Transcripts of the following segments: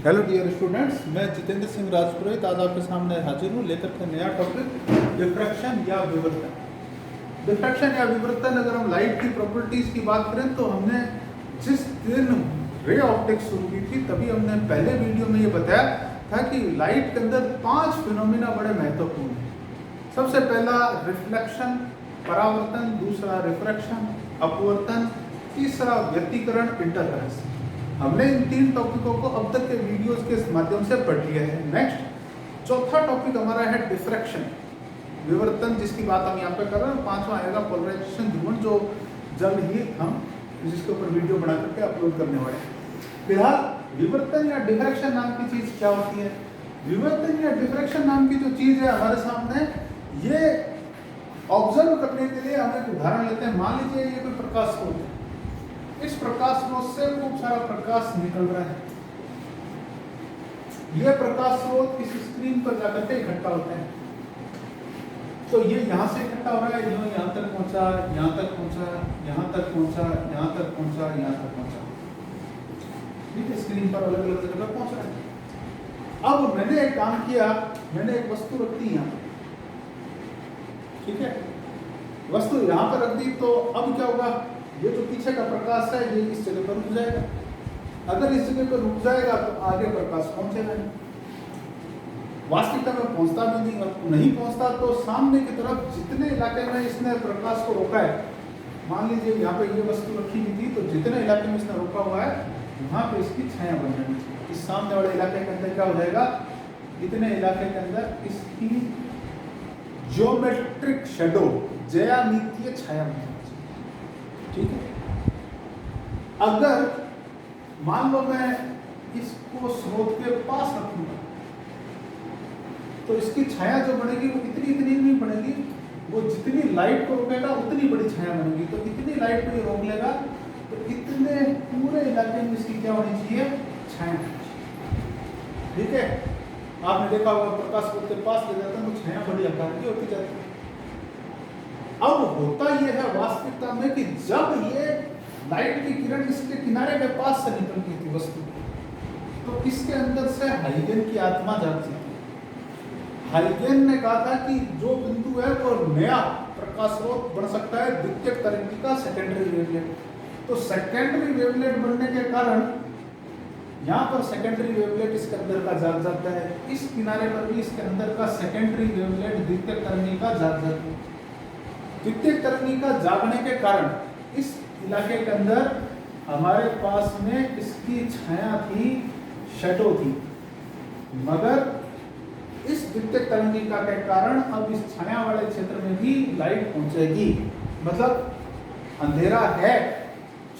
Hello dear students, मैं जितेंद्र सिंह राजपुरोहित आज आपके सामने हाजिर हूँ लेकर के नया टॉपिक डिफ्रैक्शन या विवर्तन। डिफ्रैक्शन या विवर्तन, अगर हम लाइट की प्रॉपर्टीज की बात करें तो हमने जिस दिन रे ऑप्टिक्स शुरू की थी तभी हमने पहले वीडियो में ये बताया था कि लाइट के अंदर 5 फिनोमिना बड़े महत्वपूर्ण हैं। सबसे पहला रिफ्लेक्शन, परावर्तन, दूसरा रिफ्रैक्शन, अपवर्तन, तीसरा व्यतिकरण, इंटरफेरेंस। हमने इन 3 टॉपिकों को अब तक के वीडियोस के माध्यम से पढ़ लिया है। नेक्स्ट चौथा टॉपिक हमारा है डिफ्रैक्शन, विवर्तन, जिसकी बात हम यहाँ पे कर रहे हैं। 5वां आएगा पोलराइजेशन, ध्रुवण, जो जल्द ही हम जिसके ऊपर वीडियो बना करके अपलोड करने वाले हैं। फिलहाल विवर्तन या डिफ्रैक्शन नाम की चीज क्या होती है? विवर्तन या डिफ्रैक्शन नाम की जो चीज है हमारे सामने, ये ऑब्जर्व करने के लिए हम एक उदाहरण लेते हैं। मान लीजिए ये कोई प्रकाश स्रोत है, इस प्रकाश स्रोत से खूब सारा प्रकाश निकल रहा है। यह प्रकाश स्रोत इस स्क्रीन पर जाकर के इकट्ठा होते हैं। तो ये यहाँ से इकट्ठा हो रहा है, यहाँ तक पहुंचा, यहाँ तक पहुंचा, यहाँ तक पहुंचा, यहाँ तक पहुंचा, यहाँ तक पहुंचा। ठीक है, स्क्रीन पर अलग अलग जगह पहुंच रहा है। अब मैंने एक काम किया, मैंने एक वस्तु रख दी यहाँ, ठीक है, वस्तु यहाँ पर रख दी। तो अब क्या होगा, ये जो पीछे का प्रकाश है ये इस जगह पर रुक जाएगा। अगर इस जगह पर रुक जाएगा तो आगे प्रकाश पहुंचेगा नहीं, वास्तविकता में पहुंचता भी नहीं। और नहीं पहुंचता तो सामने की तरफ जितने इलाके में इसने प्रकाश को रोका है, मान लीजिए यहाँ पे ये वस्तु रखी हुई थी, तो जितने इलाके में इसने रोका हुआ है वहां पे इसकी छाया बन जानी चाहिए। इस सामने वाले इलाके के अंदर क्या हो जाएगा, इतने इलाके के अंदर इसकी ज्योमेट्रिक शैडो, ज्यामितीय छाया बन जानी चाहिए। ठीक है, अगर मान लो मैं इसको स्रोत के पास रखूंगा तो इसकी छाया जो बनेगी वो इतनी नहीं बनेगी, वो जितनी लाइट को रोकेगा उतनी बड़ी छाया बनेगी। तो इतनी लाइट को ये रोक लेगा तो इतने पूरे इलाके में इसकी क्या होनी चाहिए, छाया। ठीक है, आपने देखा होगा प्रकाश स्रोत के पास ले जाता है तो छाया बड़ी आकार की होती जाती है। अब होता यह है वास्तविकता में कि जब ये लाइट की किरण इसके किनारे के पास से निकलती थी वस्तु, तो इसके अंदर से हाइगन की आत्मा जागती थी। हाइगन ने कहा था कि जो बिंदु है वो नया प्रकाश स्रोत बन सकता है, द्वितीयक तरंगिका का सेकेंडरी वेवलेट। तो सेकेंडरी वेवलेट बनने के कारण यहाँ पर सेकेंडरी वेवलेट इसके अंदर का जाग जाता है, इस किनारे पर भी इसके अंदर का सेकेंडरी वेवलेट द्वितीयक तरंगिका जाग जाती है। द्वितीयक तरंगिका जागने के कारण इस इलाके के अंदर हमारे पास में इसकी छाया थी, शैडो थी, मगर इस द्वितीयक तरंगिका के कारण अब इस छाया वाले क्षेत्र में भी लाइट पहुंचेगी। मतलब अंधेरा है,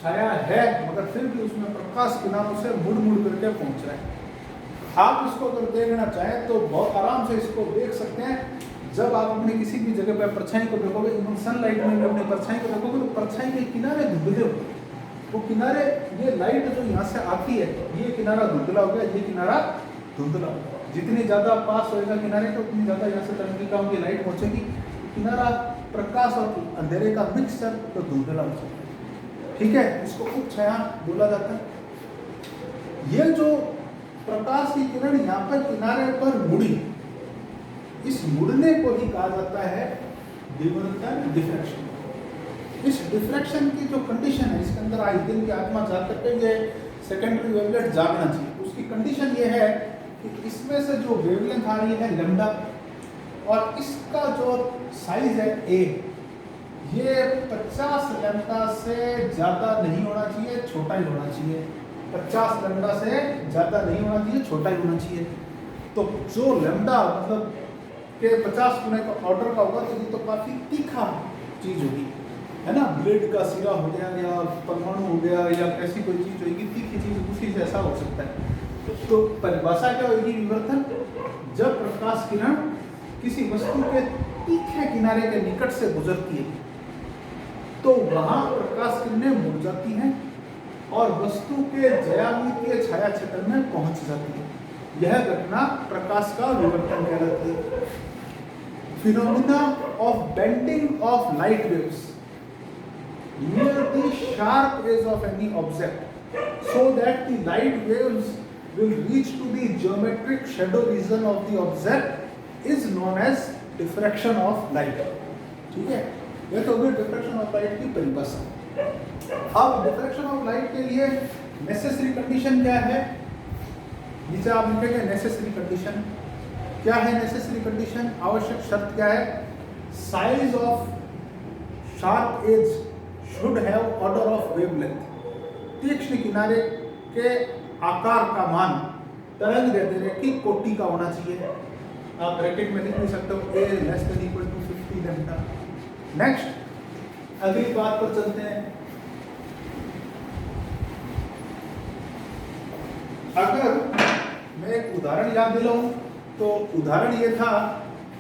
छाया है, मगर फिर भी उसमें प्रकाश किनारों से मुड़ करके पहुंच रहा है। आप इसको अगर देखना चाहें तो बहुत आराम से इसको देख सकते हैं। जब आप अपने किसी भी जगह पर परछाई को देखोगे, इवन सनलाइट में अपने परछाई को देखोगे तो परछाई के किनारे धुंधले होते हैं। वो किनारे, ये लाइट जो यहाँ से आती है, ये किनारा धुंधला हो गया, ये किनारा धुंधला हो गया। जितनी ज्यादा पास होएगा किनारे तो उतनी ज्यादा यहाँ से तरंगिकाओं की लाइट पहुंचेगी। किनारा प्रकाश और अंधेरे का मिक्सचर तो धुंधला हो सकता है। ठीक है, इसको उप छाया बोला जाता है। ये जो प्रकाश की किरण यहाँ पर किनारे पर मुड़ी, इस मुड़ने को ही कहा जाता है विवर्तन, डिफ्रैक्शन। इस डिफ्रैक्शन की जो कंडीशन है, इसके अंदर हाइगन की आत्मा जाग करके ये सेकेंडरी वेवलेट जागना चाहिए। उसकी कंडीशन ये है कि इसमें से जो वेवलेंथ आ रही है लैम्डा, और इसका जो साइज है ए, ये 50 लैम्डा से ज्यादा नहीं होना चाहिए, छोटा ही होना चाहिए। 50 लैम्डा से ज्यादा नहीं होना चाहिए, छोटा ही होना चाहिए। तो जो लैम्डा मतलब के 50 गुने का ऑर्डर का होगा तो ये तो काफी तीखा चीज होगी, है ना। ब्लेड का सिरा हो गया या परमाणु हो गया या ऐसी कोई चीज होगी, तीखी चीज, उसी से ऐसा हो सकता है। तो परिभाषा क्या होगी विवर्तन, जब प्रकाश किरण किसी वस्तु के तीखे किनारे के निकट से गुजरती है तो वहां प्रकाश किरणें मुड़ जाती हैं और वस्तु के ज्यामितीय छाया क्षेत्र में पहुंच जाती है। यह घटना प्रकाश का विवर्तन कहलाती है। Phenomena of bending of light waves near the sharp edge of any object so that the light waves will reach to the geometric shadow region of the object is known as diffraction of light. ठीक है, ये तो भी diffraction of light की परिभाषा। अब diffraction of light के लिए necessary condition क्या है? नीचे आप लिखेंगे necessary condition। क्या है necessary condition? आवश्यक शर्त क्या है? Size of sharp edge should have order of wavelength। तीक्ष्ण किनारे के आकार का मान तरंग दैर्ध्य की कोटि का होना चाहिए। आप ब्रैकेट में लिख नहीं सकते हो a less than equal to 50 lambda. Next अगली बात पर चलते हैं। अगर मैं एक उदाहरण याद दिलाऊं तो उदाहरण ये था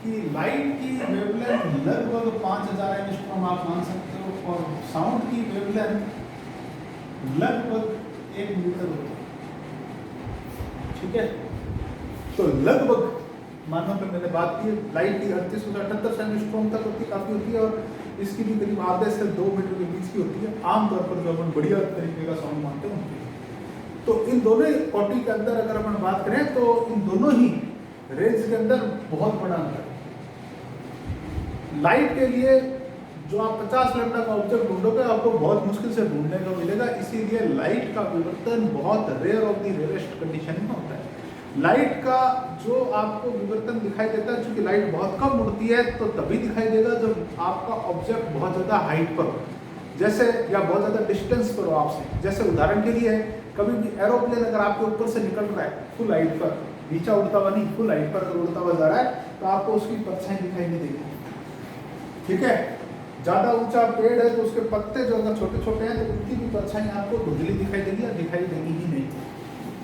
कि लाइट की वेवलेंथ लगभग 5000 एंगस्ट्रॉम आप मान सकते हो और साउंड की वेवलेंथ लगभग 1 मीटर होती है। ठीक है, तो लगभग मानो कि मैंने बात की लाइट की 38 से 78 एंगस्ट्रॉम तक होती काफी होती है और इसकी भी करीब आधे से 2 मीटर के बीच की होती है आमतौर पर जो अपन बढ़िया तरीके का साउंड मानते हैं उनकी। तो इन दोनों कोटि के अंदर अगर अपन बात करें तो इन दोनों ही रेंज के अंदर बहुत बड़ा अंतर है। लाइट के लिए जो आप 50 लैम्डा का ऑब्जेक्ट ढूंढोगे आपको बहुत मुश्किल से ढूंढने को मिलेगा, इसीलिए लाइट का विवर्तन बहुत rare of the rarest condition में होता है। लाइट का जो आपको विवर्तन दिखाई देता है, चूंकि लाइट बहुत कम उड़ती है तो तभी दिखाई देगा जब आपका ऑब्जेक्ट बहुत ज़्यादा हाइट पर हो, जैसे या बहुत ज़्यादा डिस्टेंस पर हो आपसे। जैसे उदाहरण के लिए कभी भी एरोप्लेन अगर आपके ऊपर से निकल रहा है फुल हाइट पर, नीचा उड़ता हुआ नहीं फुल हाइट पर अगर उड़ता हुआ जा रहा है तो आपको उसकी परछाई दिखाई नहीं देगी। ठीक है, ज़्यादा ऊंचा पेड़ है तो उसके पत्ते जो अगर छोटे छोटे हैं तो उनकी भी परछाई आपको धुंधली दिखाई देगी या दिखाई देगी ही नहीं।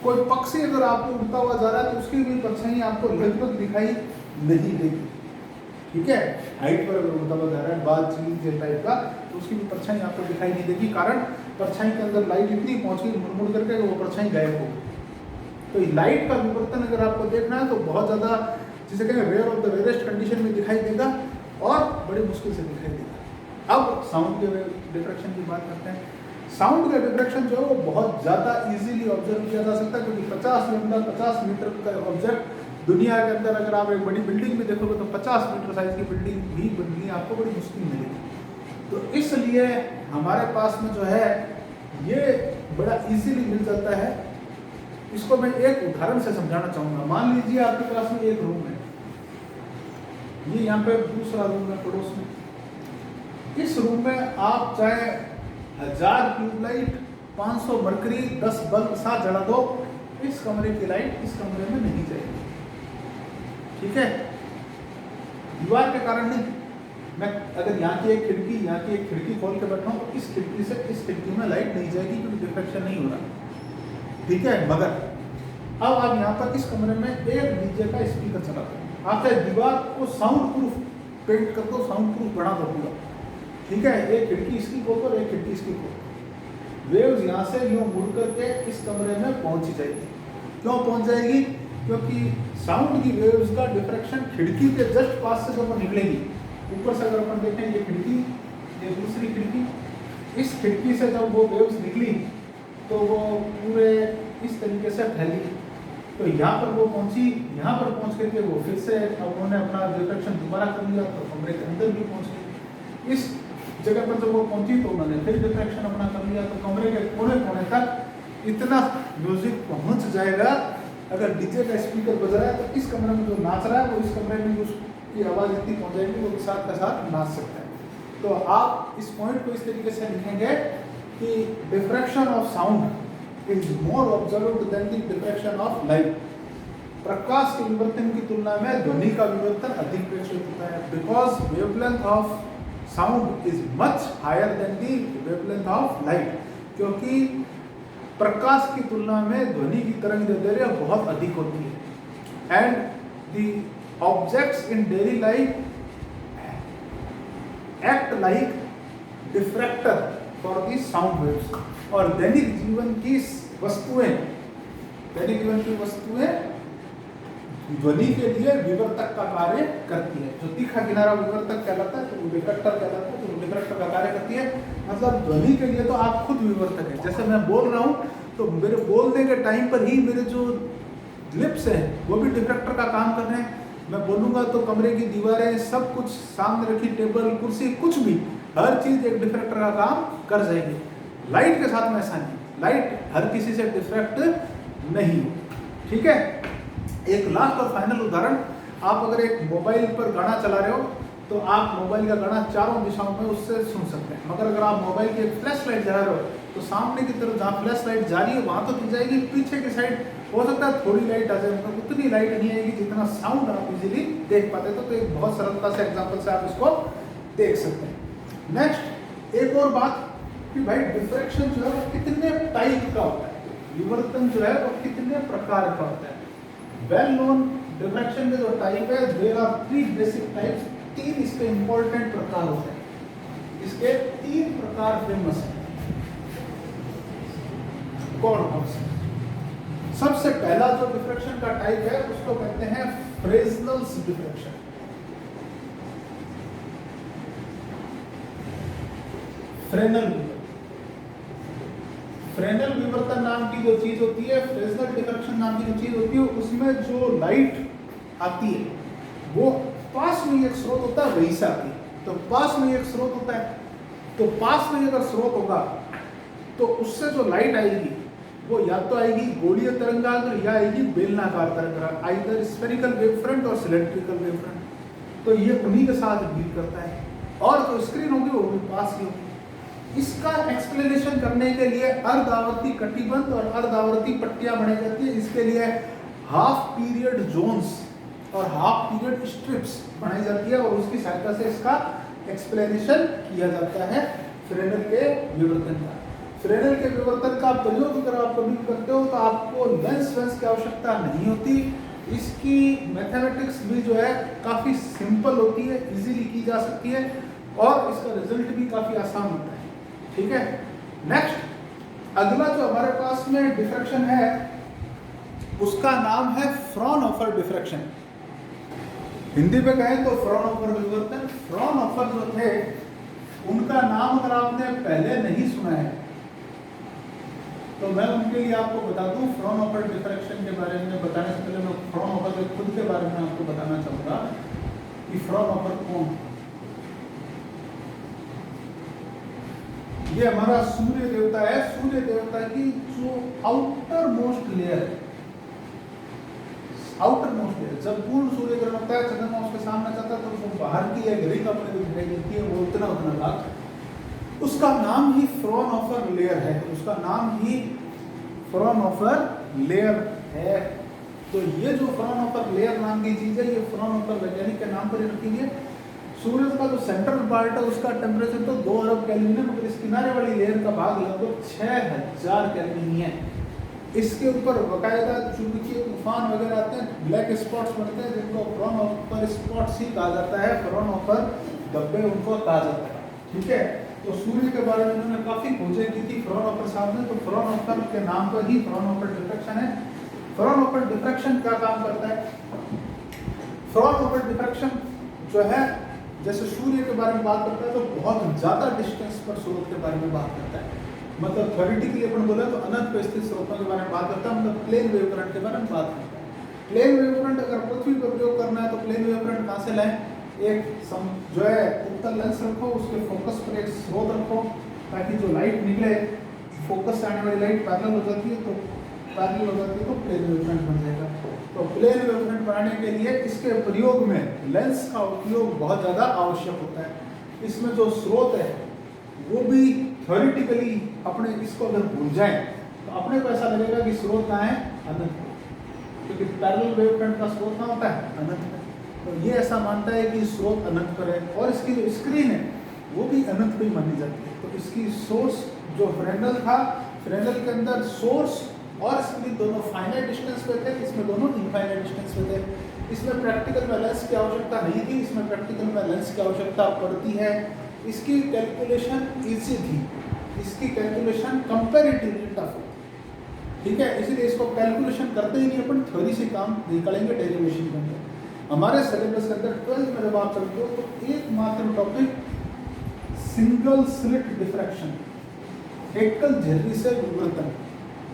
कोई पक्षी अगर आपको उड़ता हुआ जा रहा है तो उसकी भी परछाई आपको लगभग दिखाई नहीं देगी। ठीक है, हाइट पर अगर उड़ता हुआ जा रहा है बाल चीज टाइप का तो उसकी भी परछाई आपको दिखाई नहीं देगी, कारण परछाई के अंदर लाइट इतनी पहुंच गई मुड़ करके वो परछाई गायब हो गई। तो लाइट का विवर्तन अगर आपको देखना है तो बहुत ज़्यादा जिसे कहें rare of the rarest condition में दिखाई देगा और बड़ी मुश्किल से दिखाई देगा। अब साउंड के डिफ्रैक्शन की बात करते हैं। साउंड का डिफ्रैक्शन जो है वो बहुत ज़्यादा इजीली ऑब्जर्व किया जा सकता है, क्योंकि 50 लैम्डा 50 मीटर का ऑब्जेक्ट दुनिया के अंदर अगर आप एक बड़ी बिल्डिंग में देखोगे तो 50 मीटर साइज की बिल्डिंग भी बननी आपको बड़ी मुश्किल मिलेगी। तो इसलिए हमारे पास में जो है ये बड़ा इजीली मिल जाता है। इसको मैं एक उदाहरण से समझाना चाहूँगा। मान लीजिए आपके पास में एक रूम है, ये यहाँ पे दूसरा रूम है पड़ोस में। इस रूम में आप चाहे 1000 ट्यूबलाइट 500 मरकरी 10 बल्ब साथ जला दो, इस कमरे की लाइट इस कमरे में नहीं जाएगी। ठीक है, दीवार के कारण नहीं। मैं अगर यहाँ की एक खिड़की खोल के बैठा हूँ तो इस खिड़की से इस खिड़की में लाइट नहीं जाएगी क्योंकि डिफ्रैक्शन नहीं हो रहा। ठीक है, मगर अब आप यहाँ पर इस कमरे में एक डीजे का स्पीकर चलाते हैं, आप चाहे दीवार को साउंड प्रूफ पेंट कर दो, साउंड प्रूफ बना दो पूरा। ठीक है, एक खिड़की इसकी खोल दो, एक खिड़की इसकी खोल दो, वेव्स यहाँ से यूँ मुड़ करके इस कमरे में पहुँच जाएगी। क्यों पहुँच जाएगी? क्योंकि साउंड की वेव्स का डिफ्रैक्शन खिड़की के जस्ट पास से जब वो निकलेगी, ऊपर से अगर अपन देखें ये खिड़की, ये दूसरी खिड़की, इस खिड़की से जब वो वेव्स निकली तो वो पूरे इस तरीके से फैली, तो यहाँ पर वो पहुँची, यहाँ पर पहुँच करके वो फिर से उन्होंने अपना डिफ्रैक्शन दोबारा कर लिया तो कमरे के अंदर भी पहुँच गई। इस जगह पर जब वो पहुँची तो उन्होंने फिर डिफ्रैक्शन अपना कर लिया, तो कमरे के कोने कोने तक इतना म्यूजिक पहुँच जाएगा। अगर डीजे का स्पीकर बज रहा है तो इस कमरे में जो नाच रहा है वो इस कमरे में उसकी आवाज़ इतनी पहुँच जाएगी वो साथ का साथ नाच सकता है। तो आप इस पॉइंट को इस तरीके से लिखेंगे कि diffraction of sound is more observed than the diffraction of light. प्रकाश के विवर्तन की तुलना में ध्वनि का विवर्तन अधिक प्रेक्षित होता है, because wavelength of sound is much higher than the wavelength of light. क्योंकक्योंकि प्रकाश की तुलना में ध्वनि की तरंग दैर्ध्य बहुत अधिक होती है। And the objects in daily life act like diffractor for the sound waves. और दैनिक जीवन की वस्तुएं ध्वनि के लिए विवर्तक का कार्य करती है। जो तीखा किनारा विवर्तक कहलाता है तो वो डिफ्रैक्टर कहलाता है, तो वो डिफ्रैक्टर का कार्य करती है। मतलब ध्वनि के लिए तो आप खुद विवर्तक है। जैसे मैं बोल रहा हूँ तो मेरे बोलने के टाइम पर ही मेरे जो लिप्स हैं वो भी डिफ्रेक्टर का काम कर रहे हैं। मैं बोलूँगा तो कमरे की दीवारें सब कुछ सामने रखी, टेबल कुर्सी कुछ भी, हर चीज़ एक डिफ्रेक्टर का काम कर जाएगी। लाइट के साथ में ऐसा नहीं, लाइट हर किसी से डिफ्रेक्ट नहीं। ठीक है, एक लास्ट और फाइनल उदाहरण, आप अगर एक मोबाइल पर गाना चला रहे हो तो आप मोबाइल का गाना चारों दिशाओं में उससे सुन सकते हैं, मगर अगर आप मोबाइल की एक फ्लैश लाइट जला रहे हो तो सामने की तरफ जहाँ फ्लैश लाइट जा रही है वहाँ तो दिख जाएगी, पीछे की साइड हो सकता है थोड़ी लाइट आ जाए, मतलब उतनी लाइट नहीं आएगी जितना साउंड आप इजीली देख पाते। तो एक बहुत सरलता से एग्जांपल से आप इसको देख सकते हैं। नेक्स्ट एक और बात कि भाई डिफ्रैक्शन जो है वो कितने टाइप का होता है, विवर्तन जो है वो कितने प्रकार का होता है। वेल नोन डिफ्रैक्शन के जो टाइप है, देयर आर 3 बेसिक टाइप्स, 3 इसके इंपॉर्टेंट प्रकार होते हैं। इसके 3 प्रकार फेमस हैं। कौन से? सबसे पहला जो डिफ्रैक्शन का टाइप है उसको कहते हैं फ्रेस्नेल्स डिफ्रैक्शन। फ्रेनेल विवर्तन नाम की जो चीज होती है, फ्रेस्नेल डिफ्रैक्शन नाम की जो चीज होती है, उसमें जो लाइट आती है वो पास में एक स्रोत होता है वहीं से आती है। तो पास में एक स्रोत होता है, तो पास में अगर स्रोत होगा तो उससे जो लाइट आएगी वो या तो आएगी गोलीय तरंगाग्र या आएगी बेलनाकार तरंगाग्र, आइदर स्फेरिकल वेव फ्रंट और सिलेंड्रिकल वेव फ्रंट। तो ये उन्हीं के साथ डील करता है, और जो स्क्रीन होगी वो भी पास ही होगी। इसका एक्सप्लेनेशन करने के लिए अर्धआवर्ती कटिबंध और अर्धआवर्ती पट्टियां बनाई जाती है। इसके लिए हाफ पीरियड जोन्स और हाफ पीरियड स्ट्रिप्स बनाई जाती है, और उसकी सहायता से इसका एक्सप्लेनेशन किया जाता है फ्रेनेल के विवर्तन का। फ्रेनेल के विवर्तन का प्रयोग अगर आप कभी करते हो तो आपको लेंस की आवश्यकता नहीं होती। इसकी मैथमेटिक्स भी जो है काफ़ी सिंपल होती है, इजीली की जा सकती है, और इसका रिजल्ट भी काफ़ी आसान होता है। ठीक है, नेक्स्ट अगला जो हमारे पास में डिफ्रैक्शन है उसका नाम है फ्रॉनहोफर डिफ्रैक्शन। हिंदी में कहें तो फ्रॉनहोफर विवर्तन। फ्रॉनहोफर जो थे उनका नाम अगर आपने पहले नहीं सुना है तो मैं उनके लिए आपको बता दूं, फ्रॉनहोफर डिफ्रैक्शन के बारे में बताने से पहले मैं फ्रॉनहोफर के खुद के बारे में आपको बताना चाहूँगा कि फ्रॉनहोफर कौन। ये हमारा सूर्य देवता है। सूर्य देवता की जो आउटर मोस्ट लेयर है, आउटर मोस्ट लेयर, जब पूर्ण सूर्य ग्रहण होता है, चंद्रमा उसके सामने जाता है तो वो बाहर की एक रिंग अपने को दिखाई देती है, वो उतना भाग, उसका नाम ही फ्रॉनहोफर लेयर है। उसका नाम ही फ्रॉनहोफर लेयर है। तो ये जो फ्रॉनहोफर लेयर नाम की चीज है, ये फ्रॉनहोफर वैज्ञानिक के नाम पर रखी गई है। सूरज का जो सेंट्रल पार्ट है उसका टेम्परेचर तो 2 अरब केल्विन है, मगर इस किनारे वाली लेयर का भाग लगभग 6000 केल्विन ही है। इसके ऊपर बकायदा चुंबकीय तूफान वगैरह आते हैं, ब्लैक स्पॉट्स बनते हैं, जिनको फ्रॉनहोफर स्पॉट्स ही कहा जाता है, फ्रॉनहोफर धब्बे उनको कहा जाता है। ठीक है, तो सूर्य के बारे में उन्होंने काफी खोजें की थी फ्रॉनहोफर साहब ने, तो फ्रॉनहोफर के नाम पर ही फ्रॉनहोफर डिफ्रैक्शन है। फ्रॉनहोफर डिफ्रैक्शन क्या काम करता है? फ्रॉनहोफर डिफ्रैक्शन जो है, जैसे सूर्य के बारे में बात करता है तो बहुत ज्यादा डिस्टेंस पर स्रोत के बारे में बात करता है, मतलब थ्योरेटिकली अपन बोले तो अनंत पे स्थित स्रोतों के बारे में बात करता है, मतलब प्लेन वेव करंट के बारे में बात करता है। प्लेन वेव करंट अगर पृथ्वी पर प्रयोग करना है तो प्लेन वेव करंट कहाँ से लाएं? एक जो है उत्तल लेंस रखो, उसके फोकस पर एक स्रोत रखो, ताकि जो लाइट निकले, फोकस से आने वाली लाइट पैरेलल हो जाती है, तो पैरेलल हो जाती है तो प्लेन वेव फ्रंट बन जाएगा। तो प्लेन वेव फ्रंट बनाने के लिए इसके प्रयोग में लेंस का उपयोग बहुत ज़्यादा आवश्यक होता है। इसमें जो स्रोत है वो भी थ्योरेटिकली अपने इसको अगर भूल जाए तो अपने को ऐसा लगेगा कि स्रोत कहाँ है? अनंत, क्योंकि पैरेलल वेव फ्रंट का स्रोत कहाँ होता है? अनंत में। तो ये ऐसा मानता है कि स्रोत अनंत पर है, और इसकी जो स्क्रीन है वो भी अनंत पे ही मानी जाती है। तो इसकी सोर्स जो फ्रेनेल था, फ्रेनेल के अंदर सोर्स और स्क्रीन दोनों फाइनाइट डिस्टेंस पे थे, इसमें दोनों इनफाइनाइट डिस्टेंस पे थे। इसमें प्रैक्टिकल में लेंस की आवश्यकता नहीं थी, इसमें प्रैक्टिकल में लेंस की आवश्यकता पड़ती है। इसकी कैलकुलेशन ईजी थी, इसकी कैलकुलेशन कंपैरेटिवली टफ है। ठीक है, इसीलिए इसको कैलकुलेशन करते ही नहीं, अपन थ्योरी से काम निकालेंगे डेरिवेशन के अंदर। हमारे सिलेबस के अंदर 12th में जब आप चलते हो तो एकमात्र टॉपिक सिंगल स्लिट डिफ्रैक्शन, एकल झिर्री से विवर्तन,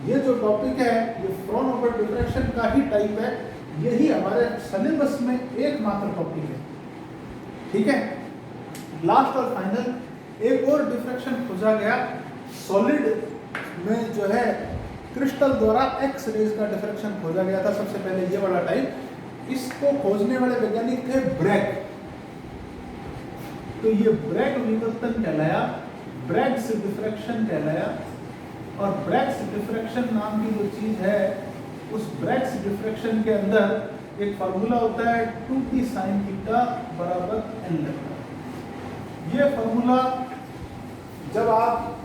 ये जो टॉपिक है ये फ्रॉनहोफर डिफ्रैक्शन का ही टाइप है, यही हमारे सिलेबस में एकमात्र टॉपिक है। ठीक है, लास्ट और फाइनल एक और डिफ्रैक्शन खोजा गया सॉलिड में, जो है क्रिस्टल द्वारा एक्स रेज का डिफ्रैक्शन खोजा गया था सबसे पहले, ये वाला टाइप। इसको खोजने वाले वैज्ञानिक थे ब्रैग। तो ये ब्रैग विवर्तन कहलाया, ब्रैग्स डिफ्रैक्शन कहलाया। और ब्रैग्स डिफ्रैक्शन नाम की जो चीज है, उस ब्रैग्स डिफ्रैक्शन के अंदर एक फार्मूला होता है 2t sin थीटा बराबर n लैम्डा। ये फार्मूला जब आप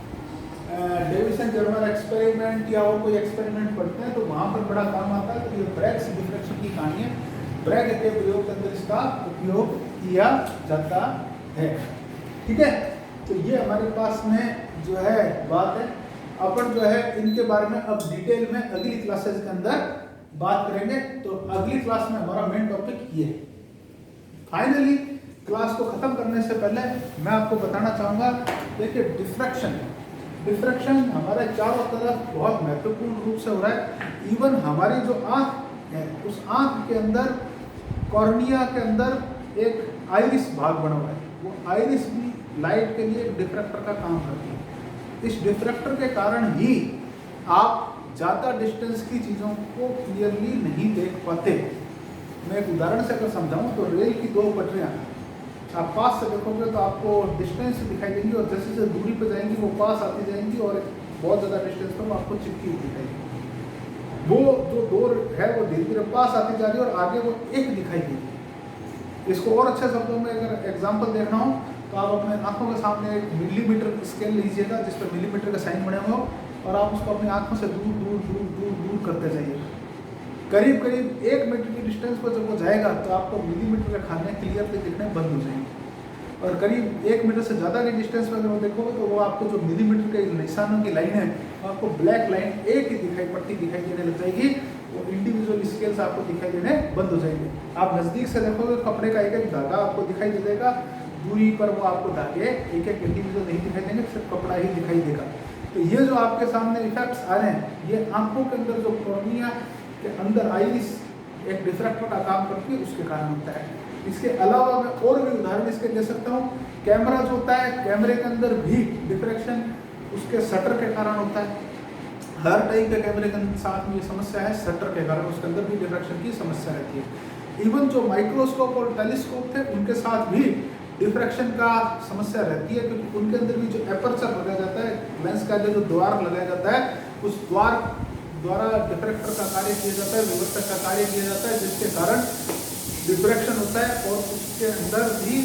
डेविसन जर्मर एक्सपेरिमेंट या और कोई एक्सपेरिमेंट पढ़ते हैं तो वहां पर बड़ा काम आता है। तो ये ब्रैग्स डिफ्रैक्शन की कहानी है, ब्रैग के प्रयोग के अंदर इसका उपयोग किया जाता है। ठीक है, तो ये हमारे पास में जो है बात है। अपन जो है इनके बारे में अब डिटेल में अगली क्लासेस के अंदर बात करेंगे। तो अगली क्लास में हमारा मेन टॉपिक ये है। फाइनली क्लास को खत्म करने से पहले मैं आपको बताना चाहूंगा, देखिए डिफ्रैक्शन हमारे चारों तरफ बहुत महत्वपूर्ण रूप से हो रहा है। इवन हमारी जो आंख है, उस आंख के अंदर कॉर्निया के अंदर एक आइरिस भाग बना हुआ है। वो आइरिस भी लाइट के लिए डिफ्रैक्टर का काम करती है। इस डिफ्रैक्टर के कारण ही आप ज़्यादा डिस्टेंस की चीज़ों को क्लियरली नहीं देख पाते। मैं एक उदाहरण से अगर समझाऊं तो रेल की दो पटरियां आप पास से देखोगे तो आपको डिस्टेंस दिखाई देंगी, और जैसे जैसे दूरी पर जाएंगी वो पास आती जाएंगी, और बहुत ज़्यादा डिस्टेंस पर वो आपको चिपकी हुई दिखाई। वो जो दो है वो धीरे धीरे पास आती जा रही है और आगे वो एक दिखाई देगी। इसको और अच्छे शब्दों में अगर एग्जाम्पल देखना हो तो आप अपने आंखों के सामने एक मिलीमीटर स्केल लीजिएगा जिस पर मिलीमीटर का साइन बने हुए हो, और आप उसको अपनी आंखों से दूर दूर दूर दूर दूर करते जाइएगा। करीब करीब 1 मीटर की डिस्टेंस पर जब वो जाएगा तो आपको मिलीमीटर का खाने क्लियरली दिखने बंद हो जाएंगे, और करीब 1 मीटर से ज़्यादा की डिस्टेंस पर अगर वो देखोगे तो वो आपको जो मिलीमीटर के निशानों की लाइन है वो आपको ब्लैक लाइन एक ही पट्टी दिखाई देने लग जाएगी। वो इंडिविजुअल स्केल्स आपको दिखाई देने बंद हो जाएंगे। आप नज़दीक से देखोगे कपड़े का एक एक धागा आपको दिखाई दे देगा, दूरी पर वो आपको धागे एक एक इंडिविजुअल नहीं दिखाई देंगे, सिर्फ कपड़ा ही दिखाई देगा। तो ये जो आपके सामने इफेक्ट्स आ रहे हैं, ये आंखों के अंदर जो कॉर्निया के अंदर आइरिस एक डिफ्रैक्टर का काम करती है उसके कारण होता है। इसके अलावा मैं और भी उदाहरण इसके ले सकता हूँ। कैमरा जो होता है, कैमरे के अंदर भी डिफ्रैक्शन उसके शटर के कारण होता है। हर टाइप के कैमरे के साथ में ये समस्या है, शटर के कारण उसके अंदर भी डिफ्रैक्शन की समस्या रहती है। इवन जो माइक्रोस्कोप और टेलीस्कोप थे उनके साथ भी डिफ्रैक्शन का समस्या रहती है, क्योंकि उनके अंदर भी जो एपर्चर लगाया जाता है, लेंस का जो द्वार लगाया जाता है, उस द्वार द्वारा डिफ्रैक्टर का कार्य किया जाता है, विवर्तक का कार्य किया जाता है, जिसके कारण डिफ्रैक्शन होता है। और उसके अंदर भी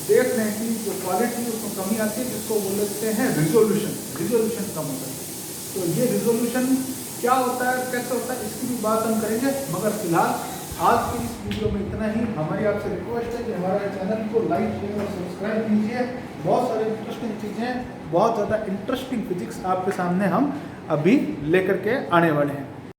देखने की जो क्वालिटी उसमें कमी आती है, जिसको बोल लेते हैं रिजोल्यूशन कम होता है। तो ये रिजोल्यूशन क्या होता है, कैसे होता है, इसकी भी बात हम करेंगे। मगर फिलहाल आज की इस वीडियो में इतना ही। हमारी आपसे रिक्वेस्ट है कि हमारे चैनल को लाइक शेयर और सब्सक्राइब कीजिए। बहुत सारी इंटरेस्टिंग चीज़ें, बहुत ज़्यादा इंटरेस्टिंग फिजिक्स आपके सामने हम अभी लेकर के आने वाले हैं।